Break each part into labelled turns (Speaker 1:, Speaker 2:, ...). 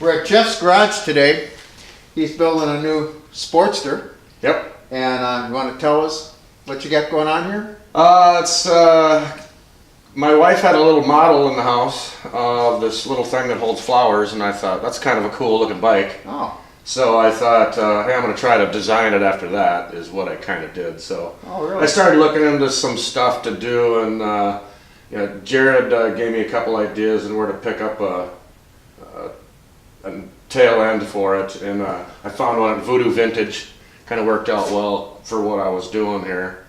Speaker 1: We're at Jeff's garage today. He's building a new Sportster.
Speaker 2: Yep.
Speaker 1: And you want to tell us what you got going on here?
Speaker 2: My wife had a little model in the house of this little thing that holds flowers, and I thought that's kind of a cool looking bike.
Speaker 1: Oh.
Speaker 2: So I thought, hey, I'm going to try to design it after that, is what I kind of did. So
Speaker 1: really?
Speaker 2: I started looking into some stuff to do, and Jared gave me a couple ideas on where to pick up a tail end for it, and I found one at Voodoo Vintage. Kind of worked out well for what I was doing here.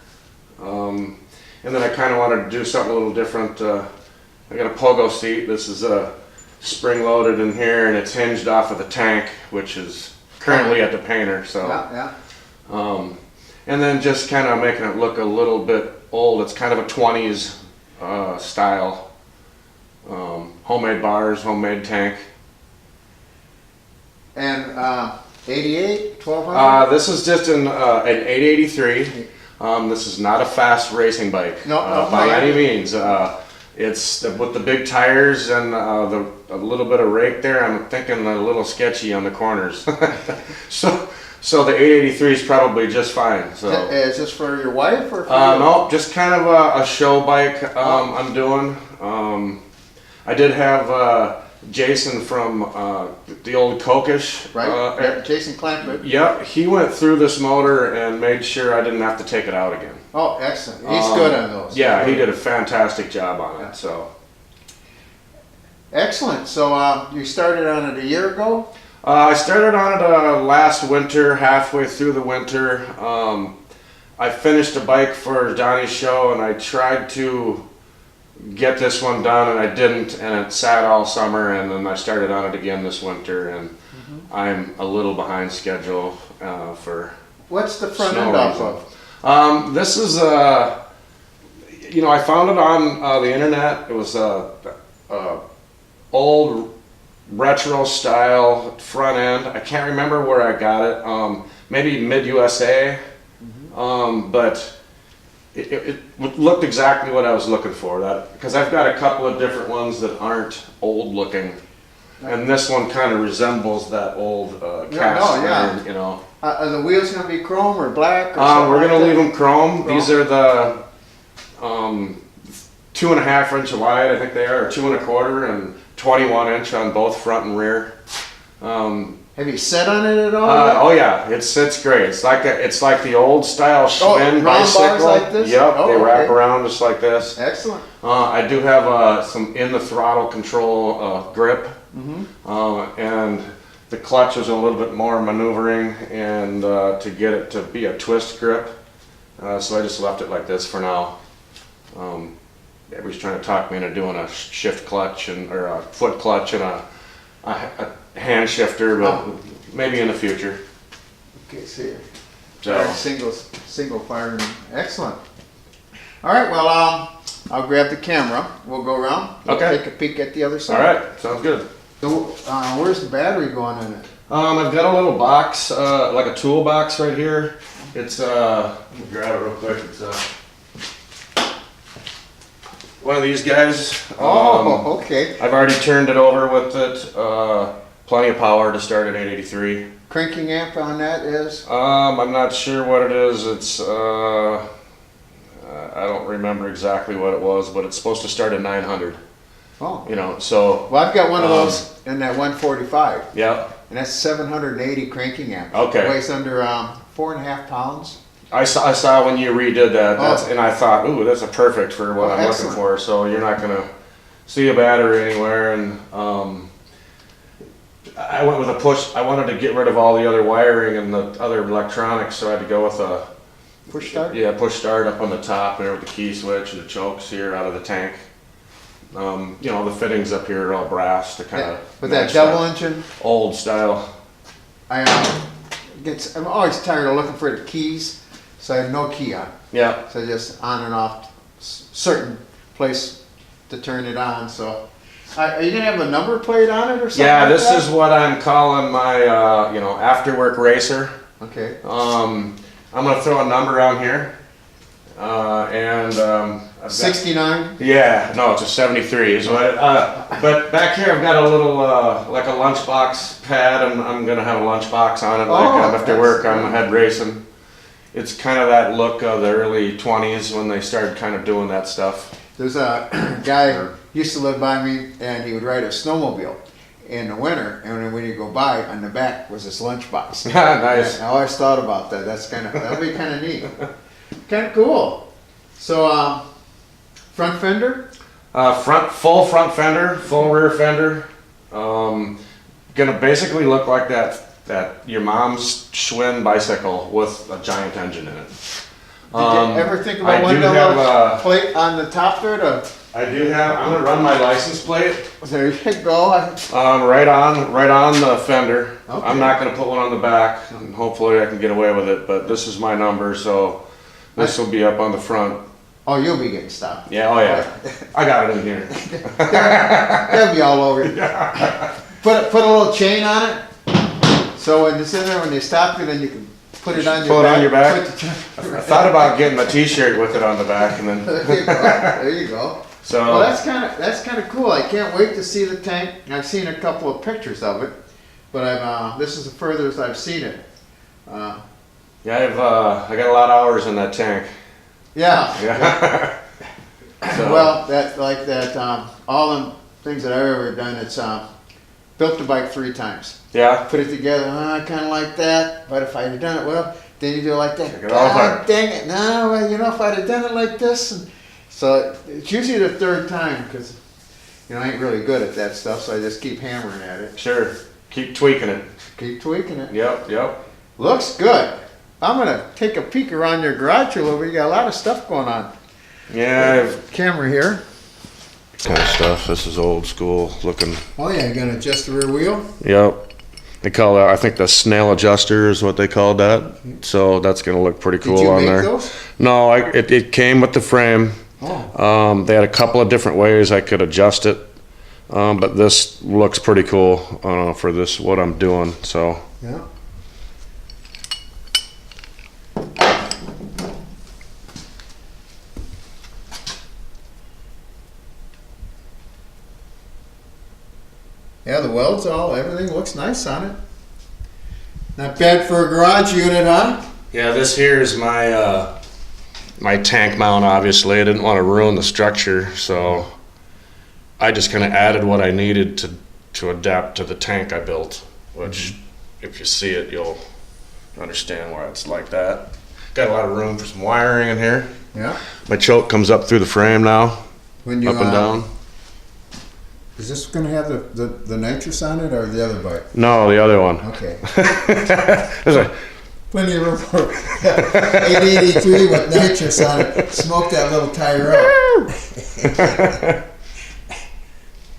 Speaker 2: And then I kind of wanted to do something a little different. I got a pogo seat. This is spring loaded in here, and it's hinged off of the tank, which is currently at the painter. So, and then just kind of making it look a little bit old. It's kind of a 20s style. Homemade bars, homemade tank.
Speaker 1: And 88, 1200?
Speaker 2: This is just an 883. This is not a fast racing bike by any means. It's with the big tires and a little bit of rake there. I'm thinking a little sketchy on the corners. so the 883 is probably just fine. So
Speaker 1: is this for your wife or for
Speaker 2: no, just kind of a show bike I'm doing. I did have Jason from the old Kokish.
Speaker 1: Right, Jason Clampett.
Speaker 2: Yep, he went through this motor and made sure I didn't have to take it out again.
Speaker 1: Oh, excellent. He's good on those.
Speaker 2: Yeah, he did a fantastic job on it. So
Speaker 1: excellent. So you started on it a year ago?
Speaker 2: I started on it last winter, halfway through the winter. I finished a bike for Donnie's show, and I tried to get this one done, and I didn't, and it sat all summer, and then I started on it again this winter, and I'm a little behind schedule for
Speaker 1: what's the front end off of?
Speaker 2: This is I found it on the internet. It was old retro style front end. I can't remember where I got it. Maybe Mid USA, but it looked exactly what I was looking for. That because I've got a couple of different ones that aren't old looking, and this one kind of resembles that old cast iron. You know.
Speaker 1: Are the wheels going to be chrome or black? Or
Speaker 2: we're going to leave them chrome. These are the 2.5 inch wide, I think they are, or 2 1/4, and 21 inch on both front and rear.
Speaker 1: Have you set on it at all?
Speaker 2: Oh yeah, it sits great. It's like the old style Schwinn bicycle.
Speaker 1: Bars like this?
Speaker 2: Yep, they wrap around just like this.
Speaker 1: Excellent.
Speaker 2: I do have some in the throttle control grip, and the clutch is a little bit more maneuvering, and to get it to be a twist grip. So I just left it like this for now. Everybody's trying to talk me into doing a shift clutch or a foot clutch and a hand shifter, but maybe in the future.
Speaker 1: Okay, see.
Speaker 2: So
Speaker 1: Single firing. Excellent. All right, well, I'll grab the camera. We'll go around.
Speaker 2: Okay.
Speaker 1: Take a peek at the other side.
Speaker 2: All right, sounds good.
Speaker 1: So, where's the battery going in it?
Speaker 2: I've got a little box, like a toolbox right here. It's let me grab it real quick. It's one of these guys.
Speaker 1: Okay.
Speaker 2: I've already turned it over with it. Plenty of power to start at 883.
Speaker 1: Cranking amp on that is?
Speaker 2: I'm not sure what it is. It's I don't remember exactly what it was, but it's supposed to start at 900.
Speaker 1: Oh.
Speaker 2: You know, so.
Speaker 1: Well, I've got one of those in that 145.
Speaker 2: Yeah.
Speaker 1: And that's 780 cranking amp.
Speaker 2: Okay.
Speaker 1: It weighs under 4.5 pounds.
Speaker 2: I saw when you redid that, and I thought, ooh, that's a perfect for what I'm looking for. So you're not gonna see a battery anywhere, and I went with a push. I wanted to get rid of all the other wiring and the other electronics, so I had to go with a
Speaker 1: push start.
Speaker 2: Yeah, push start up on the top there with the key switch and the chokes here out of the tank. The fittings up here are all brass to kind of
Speaker 1: with that double engine,
Speaker 2: old style.
Speaker 1: I'm always tired of looking for the keys. So I have no key on.
Speaker 2: Yeah.
Speaker 1: So just on and off certain place to turn it on. So are you gonna have a number plate on it or something?
Speaker 2: Yeah, this is what I'm calling my after work racer.
Speaker 1: Okay.
Speaker 2: I'm gonna throw a number on here, and
Speaker 1: 69?
Speaker 2: Yeah, no, it's a 73 is what. But back here I've got a little like a lunchbox pad, and I'm gonna have a lunchbox on it. Like after work, I'm head racing. It's kind of that look of the early 20s when they started kind of doing that stuff.
Speaker 1: There's a guy used to live by me, and he would ride a snowmobile in the winter, and when you go by, on the back was this lunchbox.
Speaker 2: Nice.
Speaker 1: I always thought about that. That'd be kind of neat. Kind of cool. So, front fender?
Speaker 2: Full front fender, full rear fender. Gonna basically look like that your mom's Schwinn bicycle with a giant engine in it.
Speaker 1: Did you ever think about one little plate on the top there to?
Speaker 2: I do have. I'm gonna run my license plate.
Speaker 1: There you go.
Speaker 2: Right on the fender.
Speaker 1: Okay.
Speaker 2: I'm not gonna put one on the back, and hopefully I can get away with it. But this is my number, so this will be up on the front.
Speaker 1: Oh, you'll be getting stopped.
Speaker 2: Yeah. Oh yeah. I got it in here.
Speaker 1: They'll be all over you. Put a little chain on it. So when it's in there, when they stop you, then you can put it on your back.
Speaker 2: Put it on your back. I thought about getting a T-shirt with it on the back, and then.
Speaker 1: There you go.
Speaker 2: So.
Speaker 1: Well, that's kind of cool. I can't wait to see the tank. I've seen a couple of pictures of it, but this is the furthest I've seen it.
Speaker 2: Yeah, I got a lot of hours in that tank.
Speaker 1: Yeah.
Speaker 2: Yeah. So.
Speaker 1: Well, all the things that I've ever done, it's built the bike 3 times.
Speaker 2: Yeah.
Speaker 1: Put it together, I kind of like that, but if I had done it well, then you do it like that.
Speaker 2: Take it all apart.
Speaker 1: God dang it, no, well, if I'd have done it like this. And so it's usually the 3rd time, because, I ain't really good at that stuff, so I just keep hammering at it.
Speaker 2: Sure. Keep tweaking it.
Speaker 1: Keep tweaking it.
Speaker 2: Yep.
Speaker 1: Looks good. I'm going to take a peek around your garage a little bit. You got a lot of stuff going on.
Speaker 2: Yeah,
Speaker 1: Camera here.
Speaker 2: kind of stuff. This is old school looking.
Speaker 1: Oh yeah, you're gonna adjust the rear wheel?
Speaker 2: Yep. They call that, I think the snail adjuster is what they called that. So that's gonna look pretty cool on there.
Speaker 1: Did you make those?
Speaker 2: No, it came with the frame.
Speaker 1: Oh.
Speaker 2: They had a couple of different ways I could adjust it. But this looks pretty cool for this, what I'm doing, so.
Speaker 1: Yeah. Yeah, the welds everything looks nice on it. Not bad for a garage unit, huh?
Speaker 2: Yeah, this here is my my tank mount, obviously. I didn't want to ruin the structure, so I just kind of added what I needed to adapt to the tank I built, which if you see it, you'll understand why it's like that. Got a lot of room for some wiring in here.
Speaker 1: Yeah.
Speaker 2: My choke comes up through the frame now,
Speaker 1: When you,
Speaker 2: up and down.
Speaker 1: Is this going to have the nitrous on it or the other bike?
Speaker 2: No, the other one.
Speaker 1: Okay.
Speaker 2: There's a,
Speaker 1: Plenty of room for 883 with nitrous on it. Smoke that little tire out.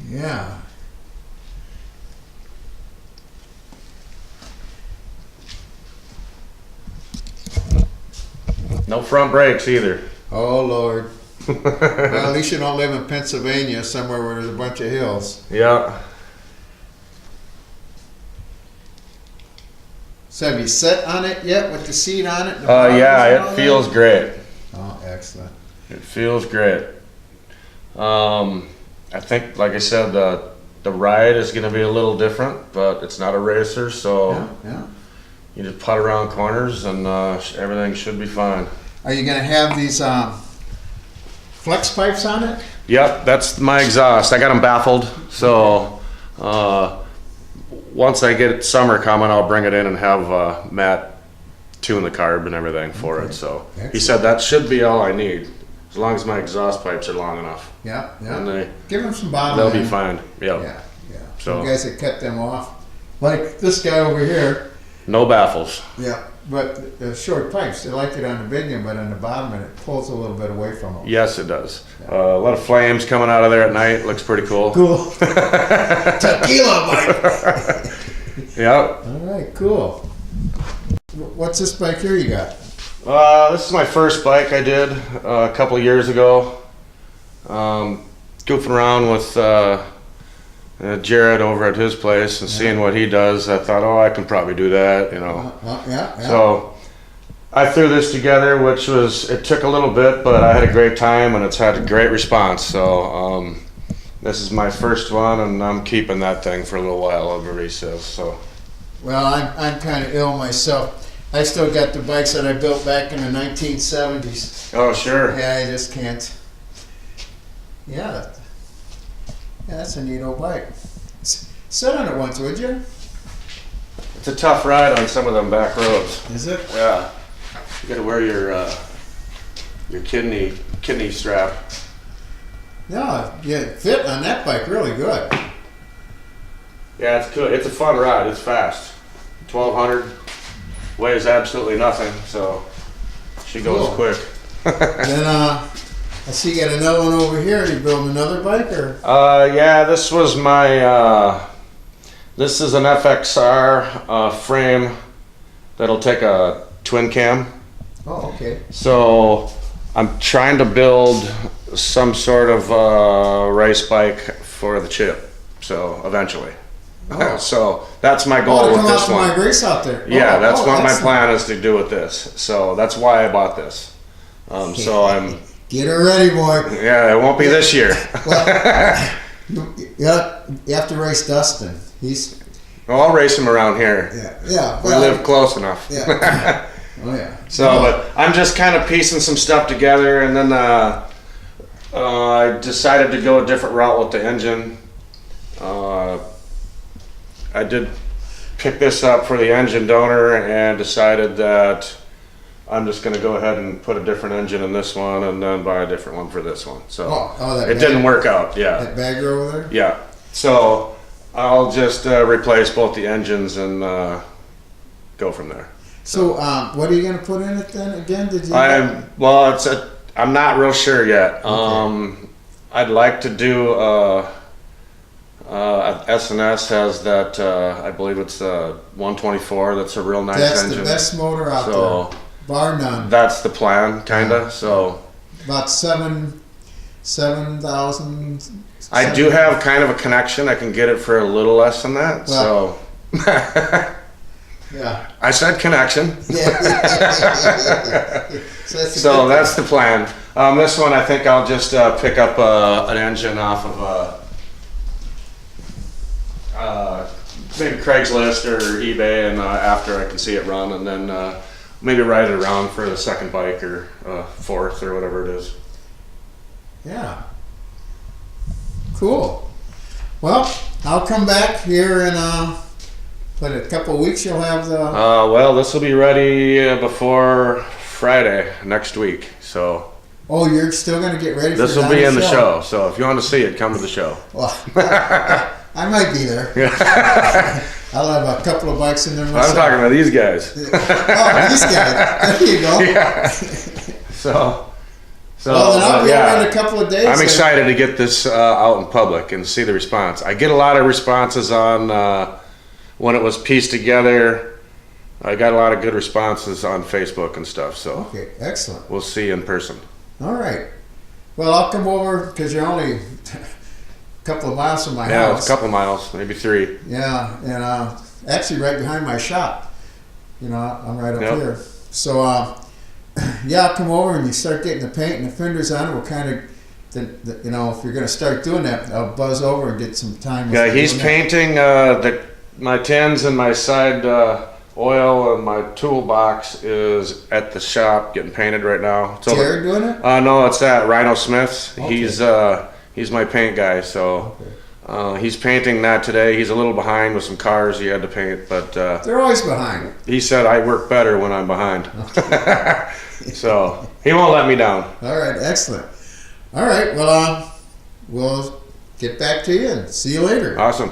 Speaker 1: Yeah.
Speaker 2: no front brakes either.
Speaker 1: Oh Lord. Well, at least you don't live in Pennsylvania, somewhere where there's a bunch of hills.
Speaker 2: Yeah.
Speaker 1: So have you set on it yet with the seat on it?
Speaker 2: Yeah, it feels great.
Speaker 1: Oh, excellent.
Speaker 2: It feels great. I think, like I said, the ride is going to be a little different, but it's not a racer, so
Speaker 1: Yeah.
Speaker 2: you just putt around corners and everything should be fine.
Speaker 1: Are you going to have these flex pipes on it?
Speaker 2: Yep, that's my exhaust. I got them baffled, so once I get summer coming, I'll bring it in and have Matt tune the carb and everything for it. So he said that should be all I need, as long as my exhaust pipes are long enough.
Speaker 1: Yeah,
Speaker 2: And they,
Speaker 1: give them some bottom
Speaker 2: they'll
Speaker 1: end.
Speaker 2: be fine. Yep.
Speaker 1: Yeah.
Speaker 2: So
Speaker 1: You guys that cut them off, like this guy over here.
Speaker 2: no baffles.
Speaker 1: Yeah, but the short pipes, they like it on the big end, but on the bottom end, it pulls a little bit away from them.
Speaker 2: Yes, it does. A lot of flames coming out of there at night. Looks pretty cool.
Speaker 1: Cool. Tequila, Mike.
Speaker 2: Yep.
Speaker 1: All right, cool. What's this bike here you got?
Speaker 2: This is my first bike I did a couple of years ago. Goofing around with Jared over at his place and seeing what he does, I thought, oh, I can probably do that, you know.
Speaker 1: Yeah.
Speaker 2: So I threw this together, it took a little bit, but I had a great time and it's had a great response. So this is my first one, and I'm keeping that thing for a little while, everybody says. So.
Speaker 1: Well, I'm kind of ill myself. I still got the bikes that I built back in the 1970s.
Speaker 2: Oh, sure.
Speaker 1: Yeah, I just can't. Yeah, that's a neat old bike. Sit on it once, would you?
Speaker 2: It's a tough ride on some of them back roads.
Speaker 1: Is it?
Speaker 2: Yeah. You gotta wear your kidney strap.
Speaker 1: No, yeah, fit on that bike really good.
Speaker 2: Yeah, it's good. It's a fun ride. It's fast. 1200 weighs absolutely nothing, so she goes
Speaker 1: Cool.
Speaker 2: quick.
Speaker 1: Then I see you got another one over here. Are you building another bike or?
Speaker 2: Yeah, this was my. This is an FXR frame that'll take a twin cam.
Speaker 1: Oh, okay.
Speaker 2: So I'm trying to build some sort of race bike for the chip. So eventually.
Speaker 1: Oh.
Speaker 2: So that's my
Speaker 1: Oh,
Speaker 2: goal
Speaker 1: to
Speaker 2: with
Speaker 1: come out
Speaker 2: this
Speaker 1: to
Speaker 2: one.
Speaker 1: my race out there.
Speaker 2: Yeah, that's what my
Speaker 1: excellent.
Speaker 2: plan is to do with this. So that's why I bought this. So I'm.
Speaker 1: Get her ready, boy.
Speaker 2: Yeah, it won't be this year.
Speaker 1: Well, you have to race Dustin. He's
Speaker 2: Well, I'll race him around here.
Speaker 1: yeah.
Speaker 2: We live close enough.
Speaker 1: Yeah. Oh yeah.
Speaker 2: So, but I'm just kind of piecing some stuff together, and then I decided to go a different route with the engine. I did pick this up for the engine donor and decided that I'm just going to go ahead and put a different engine in this one and then buy a different one for this one. So
Speaker 1: that
Speaker 2: it didn't work out. Yeah.
Speaker 1: That bagger over there?
Speaker 2: Yeah. So I'll just replace both the engines and go from there.
Speaker 1: So what are you going to put in it then again? Did you?
Speaker 2: I'm not real sure yet. I'd like to do S&S has that I believe it's 124. That's a real nice
Speaker 1: That's
Speaker 2: engine.
Speaker 1: the best motor out
Speaker 2: So
Speaker 1: there, bar none.
Speaker 2: that's the plan, kinda. So
Speaker 1: About 7,000.
Speaker 2: I do have kind of a connection. I can get it for a little less than that.
Speaker 1: Well,
Speaker 2: So
Speaker 1: Yeah.
Speaker 2: I said connection.
Speaker 1: Yeah.
Speaker 2: So that's the plan. This one, I think I'll just pick up an engine off of maybe Craigslist or eBay, and after I can see it run, and then maybe ride it around for the second bike or fourth or whatever it is.
Speaker 1: Yeah. Cool. Well, I'll come back here in but a couple of weeks. You'll have the.
Speaker 2: Well, this will be ready before Friday next week. So.
Speaker 1: Oh, you're still going to get ready for
Speaker 2: this will be in the show. So if you want to see it, come to the show.
Speaker 1: Well, I might be there. I'll have a couple of bikes in there myself.
Speaker 2: I'm talking about these guys.
Speaker 1: Oh, these guys. There you go.
Speaker 2: Yeah. So
Speaker 1: well, then I'll be over in a couple of days.
Speaker 2: I'm excited to get this out in public and see the response. I get a lot of responses on when it was pieced together. I got a lot of good responses on Facebook and stuff. So
Speaker 1: okay, excellent.
Speaker 2: We'll see you in person.
Speaker 1: All right. Well, I'll come over because you're only a couple of miles from my house.
Speaker 2: Yeah, it's a couple miles, maybe 3.
Speaker 1: Yeah, and actually right behind my shop. You know, I'm right up here. So, yeah, I'll come over and you start getting the paint and the fenders on it. We'll kind of, you know, if you're going to start doing that, I'll buzz over and get some time.
Speaker 2: Yeah, he's painting my tins and my side oil, and my toolbox is at the shop getting painted right now. So,
Speaker 1: Jared doing it?
Speaker 2: No, it's at Rhino Smith's.
Speaker 1: Okay.
Speaker 2: He's my paint guy, so he's painting that today. He's a little behind with some cars he had to paint, but
Speaker 1: they're always behind.
Speaker 2: He said I work better when I'm behind. Okay. So he won't let me down.
Speaker 1: All right, excellent. All right, well, we'll get back to you and see you later.
Speaker 2: Awesome.